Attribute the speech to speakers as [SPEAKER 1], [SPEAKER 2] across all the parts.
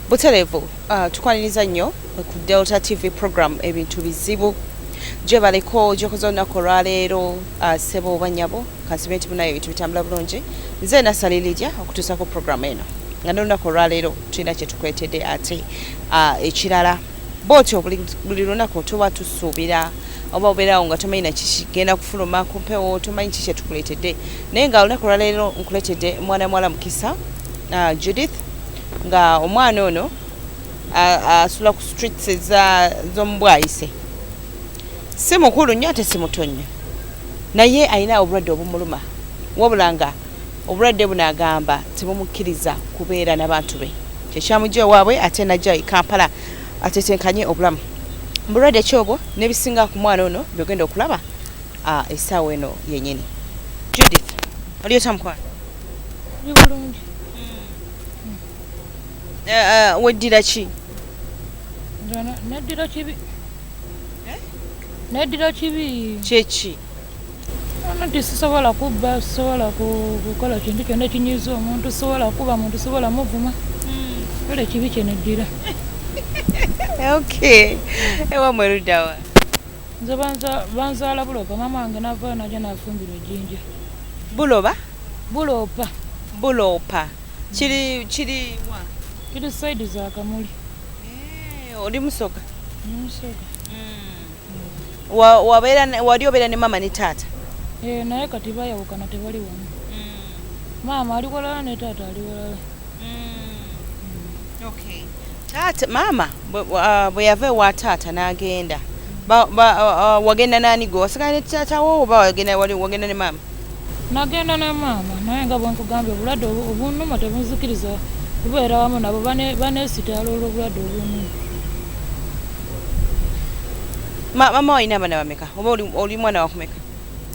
[SPEAKER 1] Buterevu, tukwaniriza nnyo ku Delta TV program Ebintu Bizibu. Gye baliko gyokozonna ku lwaleero ssebo oba nnyabo kansibe munayo ebintu bitambula bulungi. Nze nasaliriza okutuusa ku program eno. Nga n'olunaku olwaleero tulina kye tukwetedde ate ekirala. Bw'otyo buli lunaku tuba tusuubira oba obeerawo nga tomanyi na kigenda kufuluma ku mpewo, tomanyi kiki kye tukuleetedde. Naye nga olunaku olwaleero nkuleetedde mwana muwala mukisa Judith, nga omwana ono asula ku streets z'omu Bwayise. Si mukulu nnyo ate si muto nnyo, naye alina obulwadde obumuluma, wabula nga obulwadde buno agamba tebumukkiriza kubeera n'abantu be. Kyekyamujja waabwe ate najja e Kampala atetenkanye obulamu. Bulwadde ki obwo n'ebisinga ku mwana ono byogenda okulaba essaawa eno yennyini. Judith, oli otya mukwano?
[SPEAKER 2] Ndi bulungi.
[SPEAKER 1] Weddira ki?
[SPEAKER 2] Neddira kibi. Neddira kibi.
[SPEAKER 1] Kyeki?
[SPEAKER 2] Nti sisobola kubba, sisobola kukola kintu kyonna ekinyiiza omuntu, sisobola kuba muntu, sisobola muvuma. Kale kibi kye neddira.
[SPEAKER 1] Okay. Ewa mweruddawa?
[SPEAKER 2] Nze banzaala bulopa, maama wange n'avaayo n'ajja n'afumbirwa ejjinja.
[SPEAKER 1] Buloba?
[SPEAKER 2] Bulopa.
[SPEAKER 1] Bulopa. Kiri wa?
[SPEAKER 2] Kiri saidi za Kamuli.
[SPEAKER 1] Oli musoga?
[SPEAKER 2] Musoga.
[SPEAKER 1] Wali obeera ne mama ne taata?
[SPEAKER 2] Naye kati baayawukana tebali wamu. Maama ali walala ne taata ali walala.
[SPEAKER 1] Okay. Taata maama bwe yava ewa taata n'agenda. Wagenda n'ani gwe? Wasigala ne taata wo oba wagenda ne maama?
[SPEAKER 2] Nagenda ne maama, naye nga bwe nkugambye obulwadde obunnuma tebunzikiriza kubeera wamu nabo baneesitaala olw'obulwadde obunnuma.
[SPEAKER 1] Mama walina abaana bameka? Oba oli mwana wa kumeka?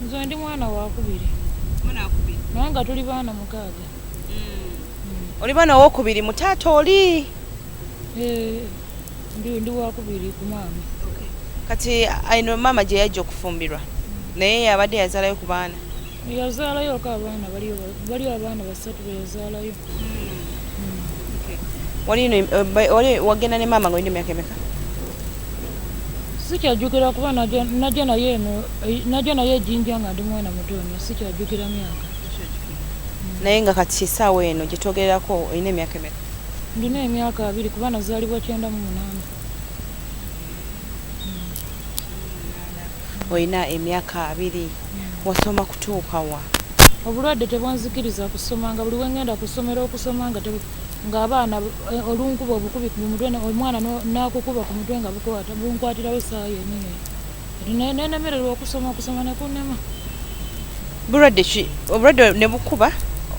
[SPEAKER 2] Nze ndi mwana wa kubiri.
[SPEAKER 1] Mwana wa kubiri?
[SPEAKER 2] Naye nga tuli baana mukaaga.
[SPEAKER 1] Oli baana owokubiri mu taata oli?
[SPEAKER 2] Ndi wa kubiri ku maama.
[SPEAKER 1] Kati ayino maama gye yajja okufumbirwa, naye abadde yazaalayo ku baana?
[SPEAKER 2] Yazaalayo ko abaana bali abaana basatu be yazaalayo.
[SPEAKER 1] Wagenda ne maama nga olina emyaka emeka?
[SPEAKER 2] Sikyajjukira kuba najja naye ejjinja nga ndi mwana muto nnyo, sikyajjukira myaka.
[SPEAKER 1] Naye nga kati essaawa eno gye twogererako olina emyaka emeka?
[SPEAKER 2] Ndina emyaka 2 kuba nazaalibwa 98.
[SPEAKER 1] Olina emyaka 2. Wasoma kutuuka wa?
[SPEAKER 2] Obulwadde tebwanzikiriza kusoma, nga buli wengenda kusomera okusoma nga abaana olunkuba obukubi ku mutwe, omwana n'akukuba ku mutwe nga bunkwatirawo essaawa yennyini. Nenemererwa okusoma ne kunnema.
[SPEAKER 1] Bulwadde ki? Obulwadde ne bukuba?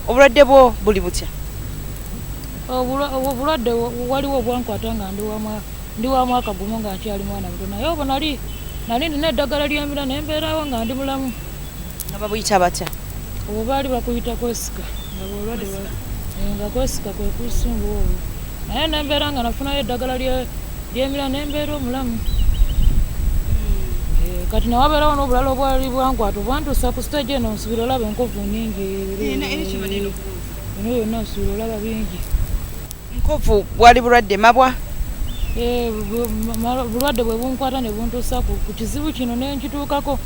[SPEAKER 1] Obulwadde bwo buli butya?
[SPEAKER 2] Obulwadde waliwo obwankwata nga ndi wa mwaka gumu nga nkyali mwana muto, naye obwo nali nina eddagala ly'emira ne mbeerawo nga ndi mulamu.
[SPEAKER 1] Nga babuyita batya?
[SPEAKER 2] Obwo baali bakuyita kwesika, nga bwolwadde nga kwesika kwe kusumbuwa obwo. Naye ne mbeera nga nafunayo eddagala ly'emira ne mbeera omulamu. Kati nawabeerawo n'obulala obwali bwankwata obwantuusa ku stage eno nsubira olaba enkovu nnyingi. Bino byonna nsubira olaba bingi.
[SPEAKER 1] Nkovu bwali bulwadde mabwa?
[SPEAKER 2] Bulwadde bwe bunkwata ne buntuusa ku kizibu kino ne nkituukako.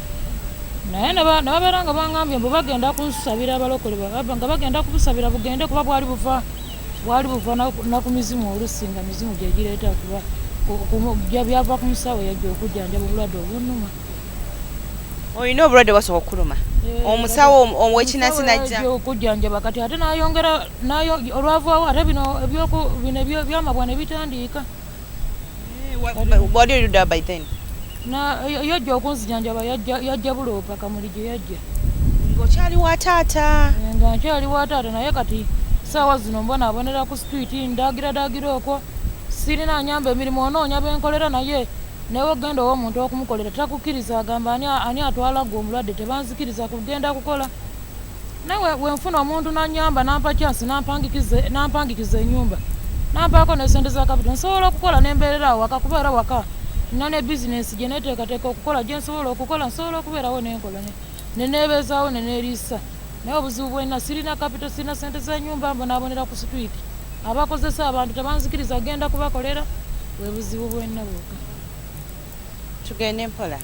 [SPEAKER 2] Naye nababeera nga bangambye mbu bagenda kunsabira abalokole nga bagenda kubusabira bugende kuba bwali buva na ku mizimu olusi nga mizimu gye gireeta kuba byava ku musawo yajja okujjanjaba obulwadde obunnuma.
[SPEAKER 1] Olina obulwadde bwasooka okuluma? Omusawo ow'ekinasi najja
[SPEAKER 2] okujjanjaba kati ate n'ayongera olwavaawo ate bino byamabwa ne bitandiika.
[SPEAKER 1] Wali oludda by then?
[SPEAKER 2] Yajja okunzijanjaba yajja Bulopa Kamuli gye yajja.
[SPEAKER 1] Ng'okyali wa taata?
[SPEAKER 2] Nga nkyali wa taata, naye kati saawa zino mbonaabonera ku street ndaagira okwo. Sirina nyamba emirimu onoonya benkolera, naye newe ogenda ow'omuntu okumukolera takukkiriza, agamba ani atwala gwe omulwadde tebanzikiriza kugenda kukola. Nawe wenfuna omuntu n'anyamba nampa chance nampangikiza ennyumba. Nampaako ne ssente za kapito nsobola okukola n'embeerera waka kubeera waka. Nina ne bizinesi gye neteekateeka okukola gye nsobola okukola, nsobola okubeerawo n'enkola ne neebeezaawo ne neeriisa. Naye obuzibu bwena sirina kapito, sirina ssente z'ennyumba, mbonaabonera ku street. abakozesa abantu tebanzikiriza genda kubakolera bwe buzibu bwenna bwokka.
[SPEAKER 1] Tugende mpola.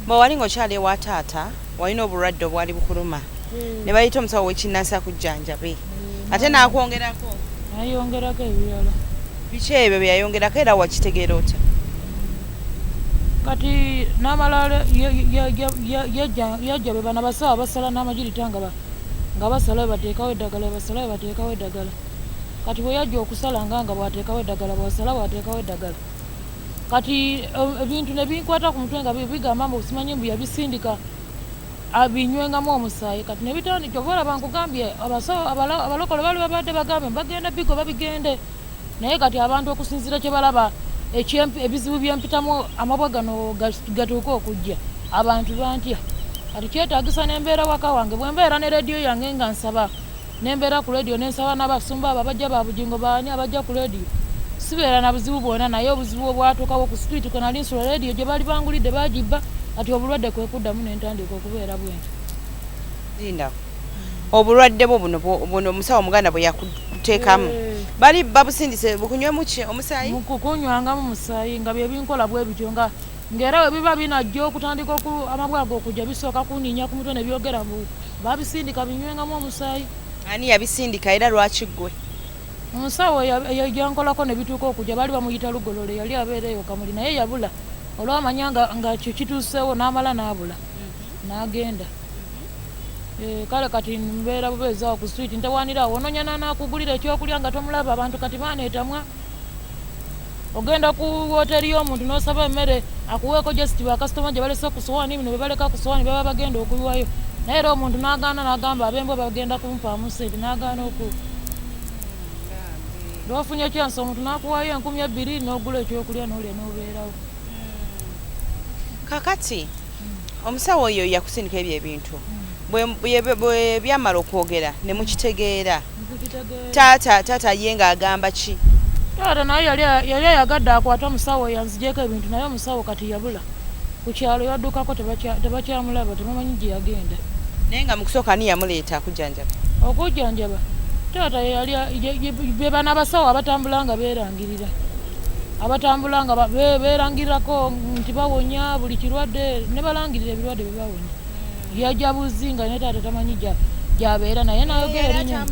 [SPEAKER 1] Bwe wali ng'okyali ewa taata walina obulwadde obwali bukuluma ne bayita omusawo w'ekinnansi akujjanjabe ate n'akwongerako
[SPEAKER 2] nayongerako ebirala.
[SPEAKER 1] biki ebyo bye yayongerako era wakitegeera otya?
[SPEAKER 2] Kati n'amalala yajja be bana basawo basala n'amagirita nga basala bateekawo eddagala basala bateekawo eddagala. Kati bwe yajja okusala nga bwateekawo eddagala bwasala bwateekawo eddagala. Kati ebintu ne binkwata ku mutwe nga bigamba mbu simanyi mbu yabisindika abinywengamu omusaayi. Kati ne bitandika oba olaba nkugambye abasawo abalokole bali babadde bagambe bagenda bigo babigende naye kati abantu okusinziira kye balaba ebizibu byempitamu amabwa gano gatuuka okujja abantu bantya. Kati kyetaagisa nembeera waka wange bwe mbeera ne rediyo yange nga nsaba nembeera ku rediyo nensaba n'abasumba abo abajja ba bugingo baani abajja ku rediyo sibeera na buzibu bwonna naye obuzibu obwatuukawo ku street kwe nali nsula rediyo gye baali bangulidde bagibba kati obulwadde kwe kuddamu nentandika okubeera bwenti.
[SPEAKER 1] Linda obulwadde bwo buno omusawo omuganda bwe yakuteekamu bali babusindise bukunywemu ki omusaayi?
[SPEAKER 2] Kukunywangamu musaayi nga bye binkola bwe bityo ng'era we biba binajja okutandika amabwa ago okujja bisooka kunninya ku mutwe ne byogera babisindika binywengamu omusaayi.
[SPEAKER 1] Ani yabisindika era lwaki ggwe?
[SPEAKER 2] Omusawo yajjankolako ne bituuka okujja baali bamuyita Lugolole yali abeera eyo Kamuli naye yabula olwamanya nga kyo kituuseewo n'amala n'abula n'agenda. Kale kati mbeera bubeezaawo ku street ntewaanira awo ononya n'akugulira ekyokulya nga tomulaba abantu kati baaneetamwa. Ogenda ku wooteri y'omuntu n'osaba emmere akuweeko just bakasitoma gye balese ku sowaani bino bye baleka ku sowaani baba bagenda okubiwayo naye era omuntu n'agaana n'agamba ab'embwa bagenda kumpaamu ssente n'agaana lw'ofunye kyansi omuntu n'akuwaayo 2,000 n'ogula ekyokulya n'olya n'obeerawo.
[SPEAKER 1] Kakati omusawo oyo yakusindika ebyo ebintu bwe byamala okwogera ne mukitegeera taata ye ng'agamba ki?
[SPEAKER 2] Taata naye yali ayagadde akwata omusawo yanzigyeko ebintu naye omusawo kati yabula ku kyalo yaddukako tebakyamulaba tebamanyi gye yagenda.
[SPEAKER 1] Naye nga mu kusooka ani yamuleeta akujjanjaba?
[SPEAKER 2] Okujjanjaba taata be bana abasawo abatambula nga beerangirira abatambula nga beerangirirako nti bawonya buli kirwadde ne balangirira ebirwadde bye bawonya. Yajja buzinga ne taata tamanyi gyabeera naye nayogera erinnya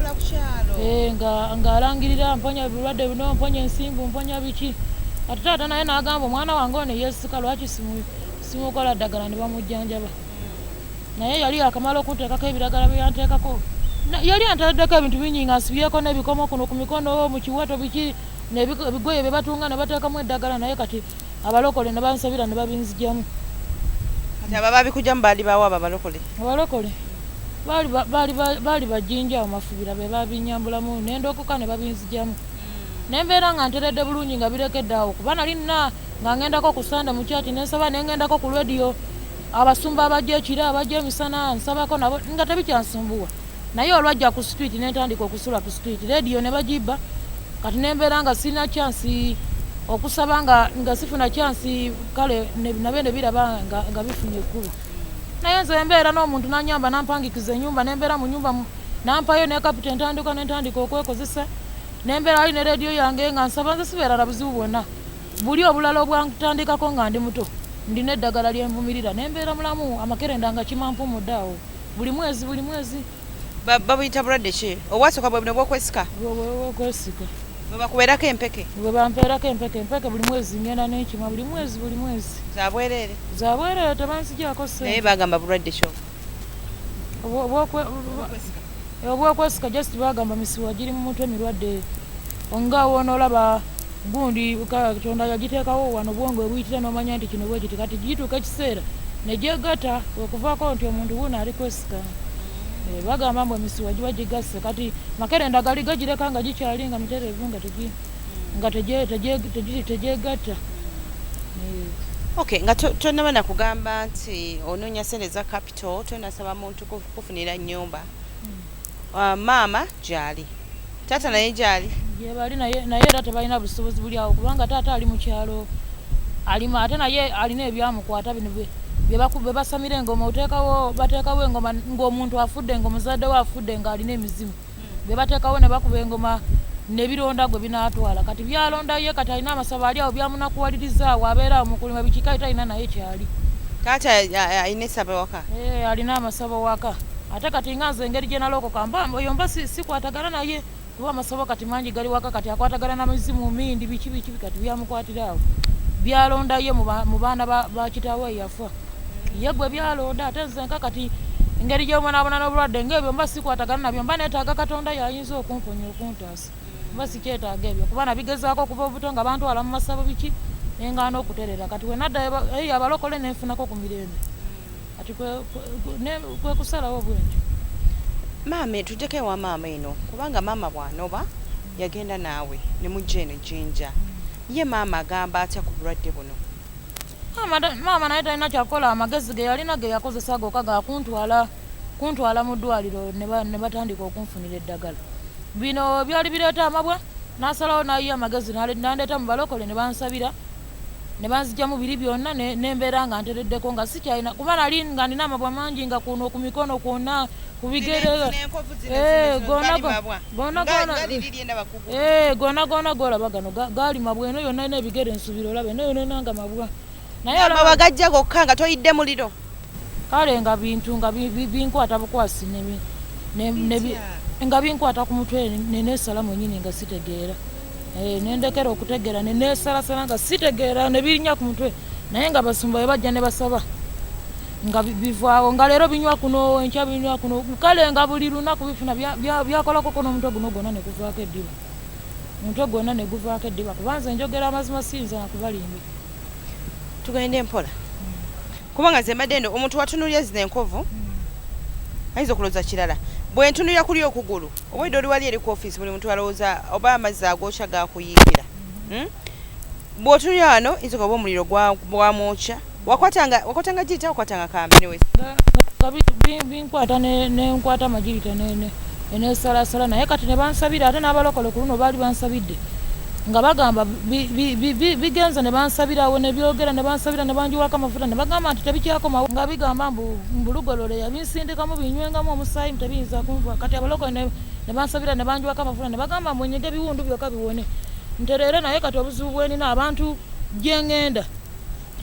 [SPEAKER 2] ng'alangirira mponya ebirwadde bino mponya ensimbu mponya biki. Kati taata naye n'agamba omwana wange ono yeesika lwaki simukola ddagala ne bamujjanjaba. Naye yali akamala okunteekako ebiragala bye yanteekako yali anteereddeko ebintu bingi nga nsibyeko n'ebikomo kuno ku mikono mu kiwato biki n'ebigoye bye batunga ne bateekamu eddagala naye kati abalokole ne bansabira ne babinzigyamu.
[SPEAKER 1] Kati aba babikugyamu baali bawa abalokole? Abalokole
[SPEAKER 2] baali bajjinja amafubira be babinyambulamu nendokoka ne babinzigyamu. Nembeera nga nteredde bulungi nga birekedde awo kuba nali nina nga ngendako ku Sande mu kyati nensaba nengendako ku rediyo abasumba abajja ekira abajja emisana nsabako nabo nga tebikyansumbuwa naye olwajja ku street nentandika okusula ku street rediyo ne bagibba. Kati nembeera nga sirina chansi okusaba nga sifuna chansi kale nabe ne biraba nga bifunye ekkubo. Naye nze embeera n'omuntu n'anyamba nampangikiza ennyumba nembeera mu nyumba nampayo ne kapita nentandika okwekozesa nembeera ali ne rediyo yange nga nsaba nze sibeera na buzibu bwonna buli obulala obwantandikako nga ndi muto ndina eddagala lyenvumirira nembeera mulamu amakerenda nga kimampumudde awo buli mwezi
[SPEAKER 1] babuyita bulwadde ki obwasooka bwe buno bw'okwesika?
[SPEAKER 2] Bw'okwesika
[SPEAKER 1] bwe bakubeerako empeke?
[SPEAKER 2] Bwe bampeerako empeke buli mwezi ngenda n'enkima buli mwezi
[SPEAKER 1] zabwereere
[SPEAKER 2] tebansigyako ssente.
[SPEAKER 1] Naye bagamba bulwadde ki
[SPEAKER 2] obw'okwesika just bagamba misiwa giri mu mutwe emirwadde nga wonoolaba gundi Katonda yagiteekawo wano bwongo ebuyitira n'omanya nti kino bwekiti kati gituuka ekiseera ne gyegatta okuvaako nti omuntu wuno ali kwesika. Bagamba mbu emisiwa giba gigasse kati makerenda gali gagireka nga gikyali nga mitereevu nga tegyegatta.
[SPEAKER 1] Okay, nga tonaba na kugamba nti onoonya ssente za capital tonasaba muntu kufunira nnyumba. Maama gyali taata naye gyali
[SPEAKER 2] gyebali naye era tebalina busobozi buli awo kubanga taata ali mu kyalo alima ate naye alina ebyamukwata bino bye basamira engoma bateekawo engoma ng'omuntu afudde ng'omuzadde we afudde ng'alina emizimu bye bateekawo ne bakuba engoma ne bironda gwe binaatwala kati byalonda ye kati alina amasabo ali awo byamunakuwalirizaawo abeera mu kulima bikika talina naye kyali
[SPEAKER 1] kati alina essabo waka
[SPEAKER 2] alina amasabo waka ate kati nga nze engeri gye nalokoka yomba sikwatagana naye kuba amasabo kati mangi gali waka kati akwatagana n'amizimu mindi biki kati byamukwatira awo byalonda ye mu baana ba kitaawe yafa ye gwe byalonda ate nze nka kati engeri gy'obonaabona n'obulwadde ng'ebyo mba sikwatagana nabyo mba neetaaga katonda yayinza okumponya okuntaasa mba sikyetaaga ebyo kuba nabigezaako okuva obuto nga bantwala mu masabo biki nengaana okuterera kati we nadda abalokole nenfunako ku mirembe kati kwe kusalawo bwentyo
[SPEAKER 1] maama tuddeko ewa maama eno kubanga maama bw'anoba yagenda naawe ne mujja eno Jinja ye maama agamba atya ku bulwadde buno
[SPEAKER 2] maama naye talina kyakola amagezi ge yalina ge yakozesa gokka kuntwala mu ddwaliro ne batandika okunfunira eddagala bino byali bireeta amabwa n'asalawo nayiya amagezi nandeeta mu balokole ne bansabira ne banzijjamu biri byonna nembeera nga ntereddeko nga sikyalina kuba nali nga nina amabwa mangi nga kuno ku mikono kwonna ku bigere gonna golaba gano gaali mabwa eno yonna ina ebigere ensubira olaba eno yonna nga mabwa naye
[SPEAKER 1] amabwa gajja gokka nga toyidde muliro
[SPEAKER 2] kale nga bintu nga binkwata bukwasi nga binkwata ku mutwe neneesala mwenyini nga sitegeera nendekera okutegeera neneesalasala nga sitegeera ne birinya ku mutwe naye nga basumba bajja ne basaba nga bivaawo nga leero binywa kuno enkya binywa kuno kale nga buli lunaku bifuna byakolako kono omutwe guno gwonna ne guvaako eddiba omutwe gwonna ne guvaako eddiba kubanza enjogera amazima siyinza nakubalimbi
[SPEAKER 1] tugende mpola kubanga ze mbadde ndo omuntu watunulya zino enkovu ayinza okulowooza kirala bwe ntunulya kuli okugulu obwedde oli wali eri ku ofiisi buli muntu alowooza oba amazzi agokya gakuyiikira bw'otunulya wano yinza oba omuliro gwamwokya wakwatanga jirita wakwatanga kambe newe
[SPEAKER 2] binkwata nenkwata amajirita eneesalasala naye kati ne bansabira ate n'abalokole ku luno baali bansabidde nga bagamba bigenza ne bansabirawo ne byogera ne bansabira ne banjiwako amafuta ne bagamba nti tebikyakomawo nga bigamba mbulugolole yabinsindikamu binywengamu omusaayi tebiyinza kunva kati abalokole ne bansabira ne banjiwako amafuta ne bagamba mwenyige ebiwundu byokka biwone ntereere naye kati obuzibu bwenina abantu gyengenda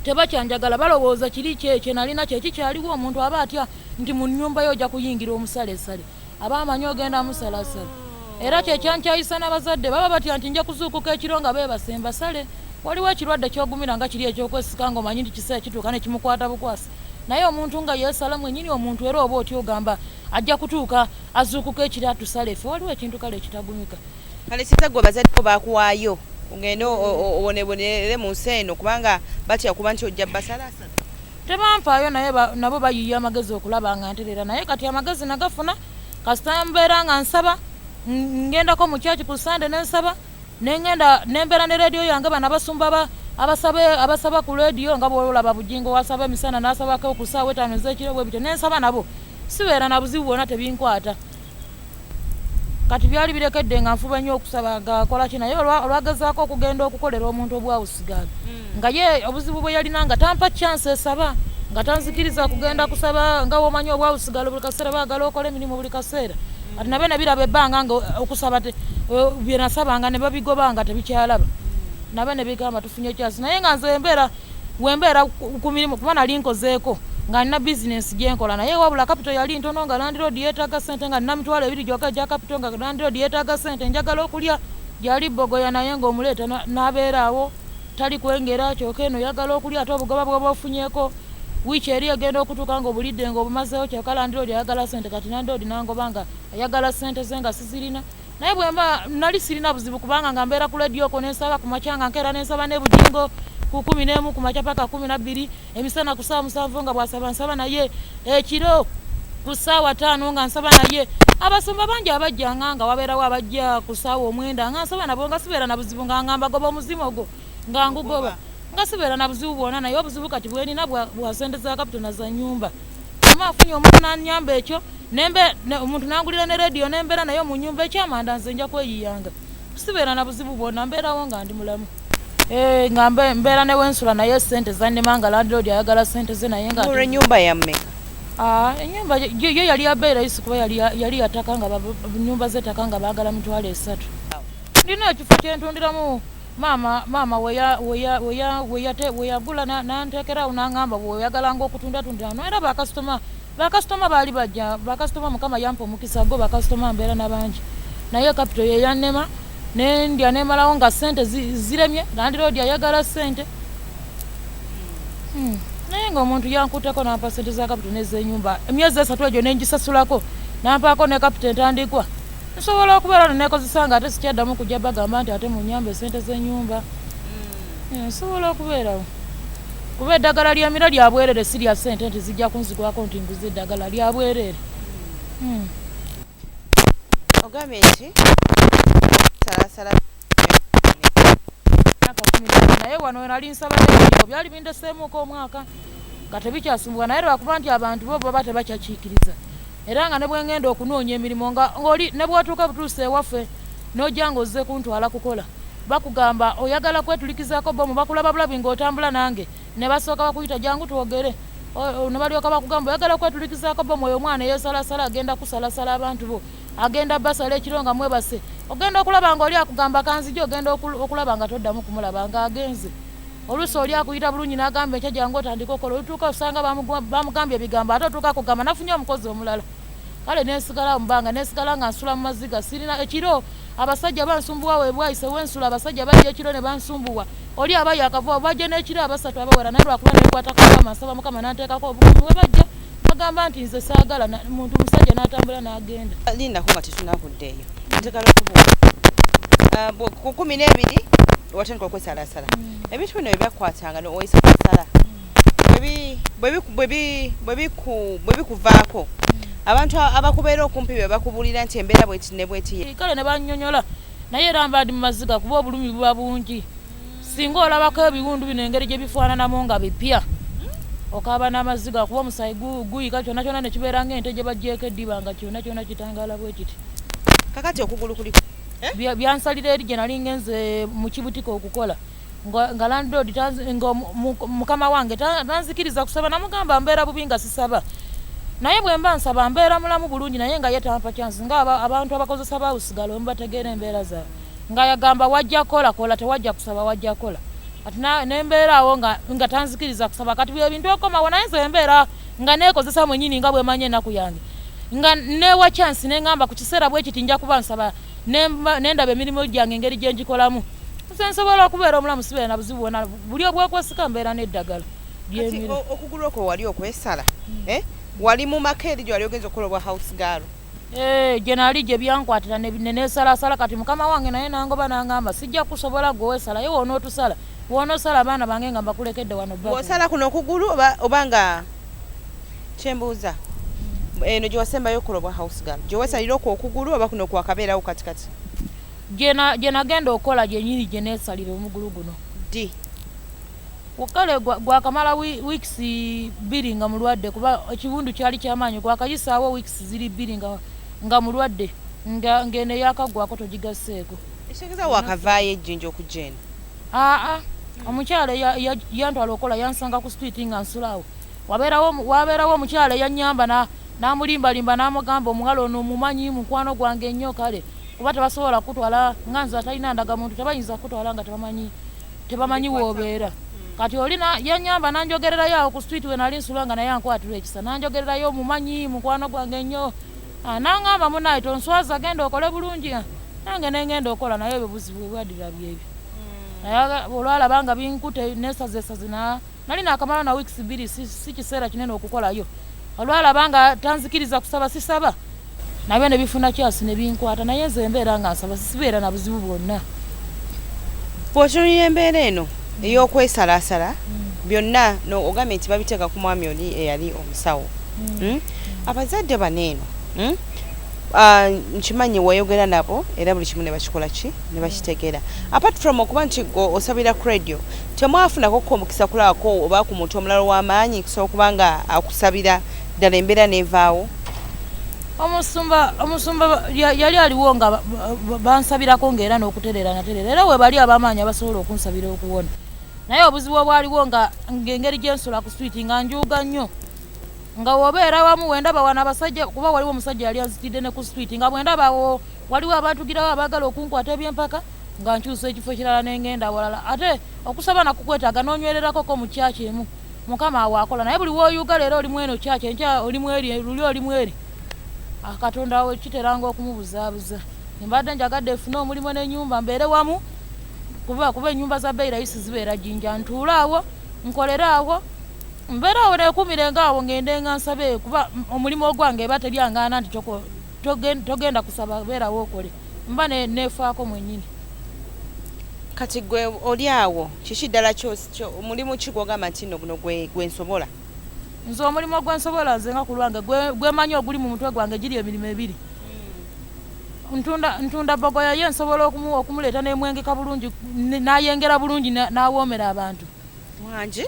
[SPEAKER 2] tebakyanjagala balowooza kiri kyekye nalina kyekikyaliwo omuntu aba atya nti mu nnyumba yo ojja kuyingira omusalesale aba amanyi ogenda musalasala era kyekyankyayisa n'abazadde baba batya nti nja kuzuukuka ekiro nga beebase mbasale waliwo ekirwadde kyogumira nga kiri ekyokwesika nga omanyi nti kiseera kituuka ne kimukwata bukwasi naye omuntu nga yeesala mwenyini omuntu era oba otya ogamba ajja kutuuka azuukuka ekiri atusale ffe waliwo ekintu kale ekitagumika
[SPEAKER 1] kale siza gwe bazadde bakuwaayo ogende obonebonere mu nsi eno kubanga batya kuba nti ojja basalasala
[SPEAKER 2] tebanfaayo naye nabo bayiiya amagezi okulaba nga nterera naye kati amagezi nagafuna kasita mbeera nga nsaba ngendako mu kyaki ku Sande nensaba nengenda nembeera ne rediyo yange bana basumba abasaba ku rediyo nga bwolaba bujingo wasaba emisana nasabako ku ssaawa 5 ez'ekiro bwe bityo nensaba nabo sibeera na buzibu bwonna tebinkwata kati byali birekedde nga nfuba nnyo okusaba gakola ki naye olwagezaako okugenda okukolera omuntu obwawusigaaga nga ye obuzibu bwe yalina nga tampa chance esaba nga tanzikiriza kugenda kusaba nga womanyi obwawusigalo buli kaseera baagala okola emirimu buli kaseera ati nabe ne biraba ebbanga nga okusaba bye nasabanga ne babigoba nga tebikyalaba nabe ne bigamba tufunye kyasi naye nga nze wembeera ku mirimu kuba nali nkozeeko nga nina bizinesi gyenkola naye wabula kapito yali ntono nga landiroodi yeetaaga ssente nga nina mitwalo 2 gyokka gya kapito nga landiroodi yeetaaga ssente njagala okulya gyali bogoya naye ng'omuleeta n'abeeraawo tali kwengera kyokka eno yagala okulya ate obugoba bwoba ofunyeeko wiiki eri egenda okutuuka nga obulidde nga obumazeewo kyokka landiroodi ayagala ssente kati landiroodi nangoba nga ayagala ssente ze nga sizirina naye bwemba nali sirina buzibu kubanga nga mbeera ku lediyoko nensaba ku makya nga nkeera nensaba n'ebujingo ku 11 ku makya paka 12 emisana ku ssaawa 7 nga bwasaba nsaba naye ekiro ku ssaawa 5 nga nsaba naye abasumba bangi abajjanga nga wabeerawo abajja ku ssaawa 9 nga nsaba nabo nga sibeera na buzibu nga ngamba goba omuzimu ogwo nga ngugoba nga sibeera na buzibu bwonna naye obuzibu kati bwenina bwa sente za kapito na za nnyumba oma afunye omuntu nanyamba ekyo omuntu nangulira ne rediyo nembeera naye mu nnyumba ekyamanda nze nja kweyiyanga sibeera na buzibu bwonna mbeerawo nga ndi mulamu nga mbeera ne wensula naye sente zannema nga landiroodi ayagala sente ze naye nga
[SPEAKER 1] ennyumba yammeka
[SPEAKER 2] ennyumba yo yali yabeera isi kuba yali yataka nga nnyumba zetaka nga baagala mitwalo 3 ndina ekifo kyentundiramu mama weyagula nantekerawo nangamba bweoyagalanga okutundatundira no era bakasitoma baali bajja bakasitoma mukama yampa omukisa go bakasitoma mbeera nabangi naye kapito yeyannema nendya nemalawo nga sente ziremye landiroodi ayagala sente naye ng'omuntu yankuteko nampa sente za kapito nez'ennyumba emyezi 3 egyo nengisasulako nampaako ne kapito entandikwa nsobola okubeera nenekozesa nga ate sikyaddamu kujja bagamba nti ate munyambe sente z'ennyumba nsobola okubeerawo kuba eddagala ly'emira lya bwerere si lya sente nti zijja kunzigwako nti nguze eddagala lya bwerere.
[SPEAKER 1] Ogambye nti salasala
[SPEAKER 2] naye wano wenali nsaba n'ebiriko byali bindeseemuuko omwaka nga tebikyasumbuwa naye lwakuba nti abantu bo baba tebakyakiikiriza era nga ne bwengenda okunoonya emirimu ng'oli ne bw'otuuka butuusa ewaffe n'ojja ng'ozze kuntwala kukola bakugamba oyagala kwetulikizaako bomu bakulaba bulabi ng'otambula nange ne basooka bakuyita jangu twogere ne balyoka bakugamba oyagala kwetulikizaako bomu oyo omwana yesalasala agenda kusalasala abantu bo agenda basala ekiro nga mwebase ogenda okulaba ng'oli akugamba kanzija ogenda okulaba nga toddamu kumulaba ng'agenze oluusi oli akuyita bulungi n'agamba ekya jangu otandika okola olutuuka osanga bamugambye ebigambo ate otuuka kugamba nafunye omukozi omulala kale nesigala mubanga nesigala nga nsula mu maziga sirina ekiro abasajja bansumbuwa webwayise wensula abasajja bajja ekiro ne bansumbuwa oli abayi akavuwa bajja n'ekiro abasatu abawera naye lwakuba nekwatako nsaba mukama nanteekako obugumu we bajja bagamba nti nze saagala muntu musajja n'atambula n'agenda
[SPEAKER 1] lindako nga tetunakuddeeyo ntegala okubuwa ku 12 watandika okwesalasala ebintu bino ebyakwatanga owesalasala bwe bikuvaako abantu abakubeera okumpi bwe bakubulira nti embeera bweti ne bweti
[SPEAKER 2] kale ne bannyonnyola naye era mbaadi mu maziga kuba obulumi buba bungi singa olabako ebiwundu bino engeri gye bifaananamu nga bipya okaaba n'amaziga kuba omusayi guyika kyonna kyonna ne kibeera ng'ente gye baggyeko eddiba nga kyonna kyonna kitangaala bwe kiti
[SPEAKER 1] kakati okugulu kuliko
[SPEAKER 2] byansalira eri gye nali ngenze mu kibutika okukola nga landlord nga mukama wange tanzikiriza kusaba namugamba mbeera bubi nga sisaba naye bwe mba nsaba mbeera mulamu bulungi naye nga ye tampa chance nga abantu abakozesa bawusigala omubategeera embeera zaabwe nga yagamba wajja kola tewajja kusaba wajja kola kati nembeeraawo nga tanzikiriza kusaba kati byebintu okomawo naye nze embeera nga neekozesa mwenyini nga bwemanya ennaku yange nga newa chance neŋŋamba ku kiseera bwe kiti nja kuba nsaba nendaba emirimu gyange engeri gye njikolamu nze nsobola okubeera omulamu sibeera na buzibu bwona buli obwokwesika mbeera n'eddagala ly'emirimu.
[SPEAKER 1] Okugulu okwo wali okwesala wali mu maka eri gye wali ogenza okukola obwa house girl
[SPEAKER 2] gye nali gye byankwatira neneesalasala kati mukama wange naye nangoba nangamba sijja kusobola gwewesala ye wonootusala wonosala abaana bange nga mbakulekedde wano
[SPEAKER 1] bw'osala kuno okugulu oba nga kyembuuza eno gye wasembayo okukola obwa house girl gye weesalira okwo okugulu oba kuno kwakabeerawo katikati
[SPEAKER 2] gye nagenda okukola gyenyini gye neesalira omugulu guno
[SPEAKER 1] ddi
[SPEAKER 2] kale gwakamala weeks 2 nga mulwadde kuba ekiwundu kyali kyamaanyi gwakayisaawo weeks 2 nga mulwadde ng'eno eyakaggwako togigaseeko
[SPEAKER 1] ekitegeeza wakavaayo ejjinja okujja eno
[SPEAKER 2] omukyala yantwala okola yansanga ku street nga nsulaawo wabeerawo omukyala eyannyamba n'amulimbalimba n'amugamba omuwala ono omumanyi mukwano gwange ennyo kale kuba tebasobola kutwala nga nze atalina ndagamuntu tebayinza kutwala nga tebamanyi woobeera kati oli yannyamba nanjogererayo awo ku street we nali nsula nga naye ankwatira ekisa nanjogererayo omumanyi mukwano gwange nnyo naŋŋamba munaye tonswaza genda okole bulungi nange nengenda okola naye ebyo buzibu bwebaddira byebyo naye olwalaba nga binkute nesazesaze nali nakamala na weeks 2 si kiseera kinene okukolayo olwalaba nga tanzikiriza kusaba sisaba nabyo ne bifuna kyasi ne binkwata naye nze embeera nga nsaba sisibeera na buzibu bwonna
[SPEAKER 1] bw'otunulira embeera eno ey'okwesalasala byonna ogambye nti babiteeka ku mwami oli eyali omusawo abazadde baneeno nkimanyi wayogera nabo era buli kimu ne bakikola ki ne bakitegeera apart from okuba nti osabira ku radio temwafunako ko omukisa kulabako oba ku muntu omulala w'amaanyi kusobola okuba nga akusabira ddala embeera nevaawo
[SPEAKER 2] omusumba yali aliwo nga bansabirako ng'era n'okutereera natereera era we bali ab'amaanyi abasobola okunsabira okuwona naye obuzibu obwaliwo ng'engeri gyensula ku street nga njuuga nnyo nga wobeera wamu wendaba wana abasajja kuba waliwo omusajja yali anzitidde ne ku street nga bwendaba waliwo abatugirawo abaagala okunkwata ebyempaka nga nkyusa ekifo kirala n'engenda walala ate okusaba nakukwetaaga n'onywererako ko mu kyaki emu mukama awaakola naye buli w'oyuga leero oli mweno kyaki enkya oli mweri luli oli mweri katonda we kiteranga okumubuzaabuza mbadde njagadde efune omulimu n'ennyumba mbeere wamu kuba ennyumba za bbeeyi rayisi zibeera jjinja ntuule awo nkolere awo mbeera awo neekuumirenga awo ngende nga nsabe kuba omulimu ogwange eba teryangaana nti togenda kusaba beerawo okole mba neefaako mwennyini.
[SPEAKER 1] Kati gwe oli awo kiki ddala omulimu ki gw'ogamba nti nno guno gwensobola?
[SPEAKER 2] Nze omulimu gwensobola nze nga ku lwange gwemanyi oguli mu mutwe gwange giri emirimu ebiri. Ntunda bogoya ye nsobola okumuleeta n'emwengeka bulungi n'ayengera bulungi n'awoomera abantu.
[SPEAKER 1] Wangi?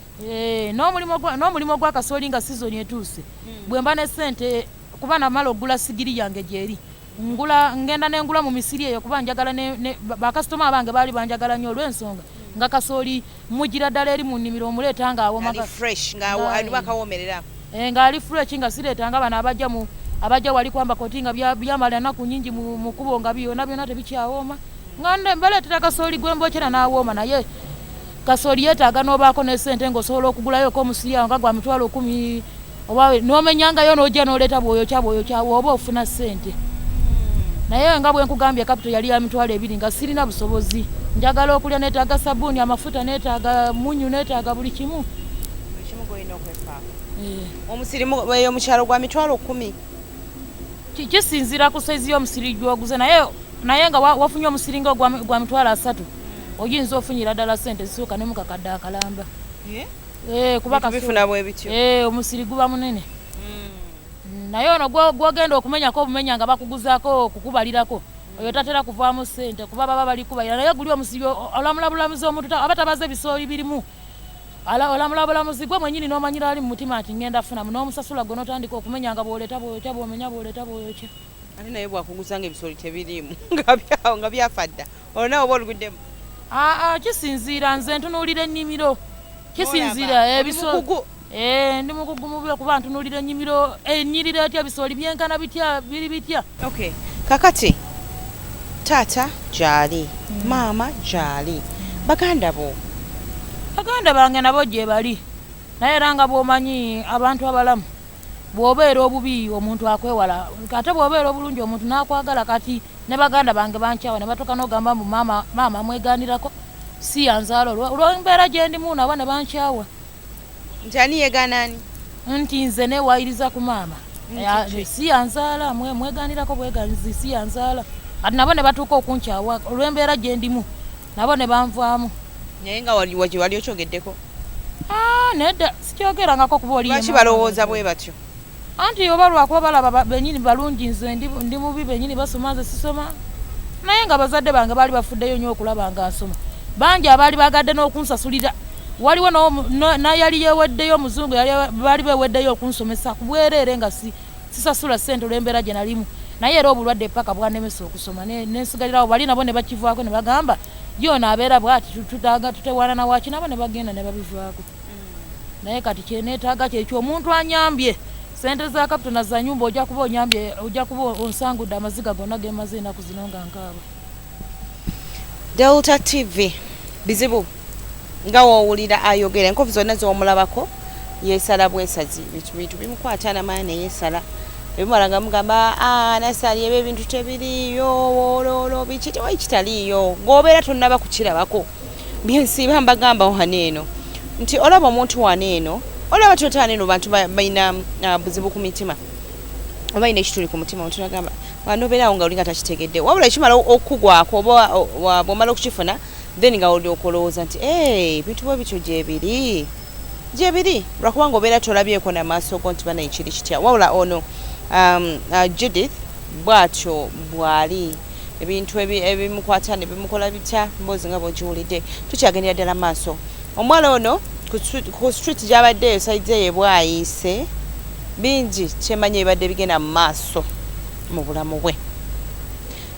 [SPEAKER 2] N'omulimu gwa kasooli nga sizoni etuuse bwe mba ne ssente kuba namala ogula sigiri yange gyeri ngenda nengula mu misiri eyo kuba njagala bakasitoma abange baali banjagala nnyo olw'ensonga nga kasooli mugira ddala eri mu nnimiro omuleeta ng'awooma ng'ali fresh nga sireetanga bano abajja wali kwamba koti nga byamala nnaku nnyingi mu kubo nga byonna tebikyawooma nga mbaleetera kasooli gwembokera n'awooma naye kasooli yeetaaga n'obaako n'essente ng'osobola okugulayoko omusiri awo nga gwa mitwalo 10 oba n'omenyangayo n'ojja n'oleeta bw'oyokya oba ofuna ssente. Naye nga bwe nkugambye kapito yali ya mitwalo 2 nga sirina busobozi njagala okulya neetaaga sabbuuni amafuta neetaaga munyu neetaaga buli kimu.
[SPEAKER 1] Omusiri eyo mu kyalo gwa mitwalo 10
[SPEAKER 2] kisinziira ku saizi y'omusiri gy'oguze naye nga wafunye omusiri nga gwa mitwalo 3 oyinza ofunyira ddala ssente zisooka ne mukakadde akalamba. Kuba
[SPEAKER 1] bifuna bwe bityo.
[SPEAKER 2] Omusiri guba munene. Naye ono gwogenda okumenyako obumenya nga bakuguzaako okukubalirako oyo tatera kuvaamu ssente kuba baba balikubalira naye guli omusiri olamula bulamuzi omuntu aba tabaze ebisooli birimu olamula bulamuzi gwe mwennyini n'omanyira ali mu mutima nti ngenda funamu n'omusasula gwe n'otandika okumenya nga bw'oleeta bw'oyokya bw'omenya bw'oleeta bw'oyokya.
[SPEAKER 1] Ate naye bwakuguza nga ebisooli tebirimu nga byafa dda olwo nawe oba oluguddemu?
[SPEAKER 2] Kisinziira nze ntunuulira ennimiro kisinziira ebisooli ndi mukugu mubiro kuba ntunuulira ennyimiro ennyirira etya ebisooli byenkana bitya biri bitya.
[SPEAKER 1] Okay, kakati taata gyali maama gyali baganda bange
[SPEAKER 2] nabo gye bali naye era nga bw'omanyi abantu abalamu bw'obeera obubi omuntu akwewala ate bw'obeera obulungi omuntu n'akwagala kati ne baganda bange bankyawa ne batuuka n'ogamba mbu maama mwegaanirako si yanzaala olw'embeera gye ndimu nabo ne bankyawa.
[SPEAKER 1] Njani yeganani?
[SPEAKER 2] Nti nze neewayiriza ku maama si yanzaala mwegaanirako bweganizi si yanzaala kati nabo ne batuuka okunkyawa olw'embeera gye ndimu nabo ne banvaamu.
[SPEAKER 1] Naye nga wali okyogeddeko?
[SPEAKER 2] Nedda sikyogerangako kuba oli
[SPEAKER 1] lwaki balowooza bwe batyo?
[SPEAKER 2] Anti oba lwakuba balaba bennyini balungi nze ndi mubi bennyini basoma nze sisoma naye nga bazadde bange baali bafuddeyo nnyo okulaba nga nsoma bangi abaali bagadde n'okunsasulira waliwo nayali yeweddeyo omuzungu baali beweddeyo okunsomesa ku bwereere nga sisasula ssente olw'embeera gye nalimu naye era obulwadde paka bwanemesa okusoma nensigalirawo bali nabo ne bakivaako ne bagamba yoona abeera bwati tutewaana na waki nabo ne bagenda ne babivaako. Naye kati kyeneetaaga kyekyo omuntu anyambye sente za kapitona za nyumba ojja kuba onyambye ojja kuba onsangudde amaziga gonna gemaze ennaku zino nga nkaaba.
[SPEAKER 1] Delta TV bizibu nga woowulira ayogera enkofu zonna z'omulabako yeesala bwesazi bintu bimukwata n'amaanyi ne yeesala ebimala nga mugamba nasali ebyo ebintu tebiriiyo ololo biki tewayi kitaliiyo ng'obeera tonnaba kukirabako byensiiba mbagamba waneeno nti olaba omuntu waneeno olaba totaneeno bantu balina buzibu ku mitima oba alina ekituli ku mutima omuntu nagamba wanobeerawo nga olinga takitegedde wabula ekimala okugwako oba bw'omala okukifuna then nga olyoka olowooza nti ebintu bwe bityo gyebiri lwakubanga obeera tolabyeko namaaso go nti bana ekiri kitya wabula ono Judith bwatyo bwali ebintu ebimukwata ne bimukola bitya mboozi nga bw'ogiwulidde tukyagendera ddala maaso omuwala ono ku street gy'abaddeyo sayidi eyo bwayise bingi kyemanya ebibadde bigenda mu maaso mu bulamu bwe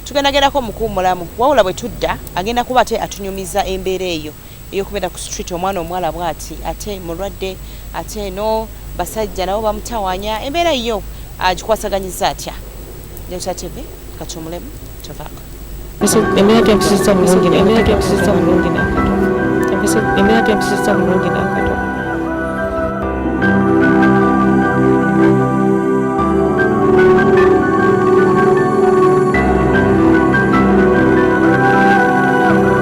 [SPEAKER 1] tugendagerako mukuumulamu wabula bwe tudda agenda kuba ate atunyumiza embeera eyo ey'okubeera ku street omwana omuwala bw'ati ate mulwadde ate eno basajja nabo bamutawanya embeera yo agikwasaganyiza atya Delta TV katumulemu tuvaako.
[SPEAKER 3] Emera tuyampisiza bulungi nakato.